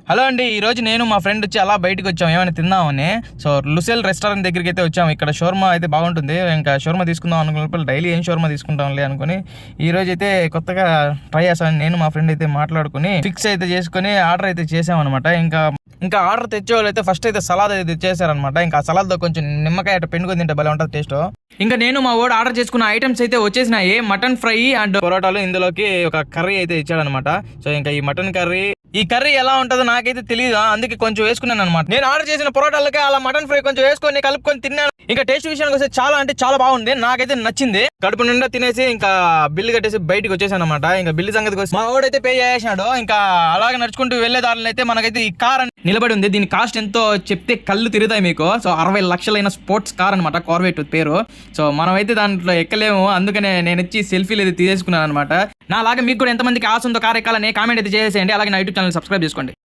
Hello అండి, ఈ రోజు నేను మా ఫ్రెండ్ వచ్చి అలా బయటకు వచ్చాము ఏమైనా తిందామని. సో లుసెల్ రెస్టారెంట్ దగ్గరికి అయితే వచ్చాము. ఇక్కడ షోర్మా అయితే బాగుంటుంది. ఇంకా షోర్మా తీసుకుందాం అనుకున్నప్పుడు డైలీ ఏం షోర్మా తీసుకుంటాంలే అనుకుని ఈ రోజు అయితే కొత్తగా ట్రై చేస్తాను. నేను మా ఫ్రెండ్ అయితే మాట్లాడుకుని ఫిక్స్ అయితే చేసుకుని ఆర్డర్ అయితే చేసామన్నమాట. ఇంకా ఆర్డర్ తెచ్చేవాళ్ళు అయితే ఫస్ట్ అయితే సలాద్ అయితే తెచ్చేసారనమాట. ఇంకా ఆ సలాద్లో కొంచెం నిమ్మకాయ అట్లా పిండుకొని తింటే భలే ఉంటుంది టేస్ట్. ఇంకా నేను మా వాడు ఆర్డర్ చేసుకున్న ఐటమ్స్ అయితే వచ్చేసినాయి. మటన్ ఫ్రై అండ్ పొరోటాలు, ఇందులోకి ఒక కర్రీ అయితే ఇచ్చాడనమాట. సో ఇంకా ఈ మటన్ కర్రీ, ఈ కర్రీ ఎలా ఉంటుందో నాకైతే తెలియదు, అందుకే కొంచెం వేసుకున్నాను అనమాట. నేను ఆర్డర్ చేసిన పొరోటాలకి అలా మటన్ ఫ్రై కొంచెం వేసుకొని కలుపుకొని తిన్నాను. ఇంకా టేస్ట్ విషయానికి వస్తే చాలా అంటే చాలా బాగుంది, నాకైతే నచ్చింది. కడుపు నిండా తినేసి ఇంకా బిల్లు కట్టేసి బయటకు వచ్చేసాను అనమాట. ఇంకా బిల్లు సంగతికి వచ్చి మా వాడైతే పే చేసినాడు. ఇంకా అలాగే నడుచుకుంటూ వెళ్లే దారిలో అయితే మనకైతే ఈ కార్ నిలబడి ఉంది. దీని కాస్ట్ ఎంతో చెప్తే కళ్ళు తిరుగుతాయి మీకు. సో 60 లక్షలైన స్పోర్ట్స్ కార్ అనమాట, కార్వేట్ పేరు. సో మనమైతే దాంట్లో ఎక్కలేము, అందుకనే నేను వచ్చి సెల్ఫీలు అయితే తీసేసుకున్నాను అనమాట. నా అలాగే మీకు కూడా ఎంతమందికి ఆశ ఉందో కార్ ఎక్కాలని కామెంట్ అయితే చేసేయండి. అలాగే నా యూట్యూబ్ ఛానల్ సబ్స్క్రైబ్ చేసుకోండి.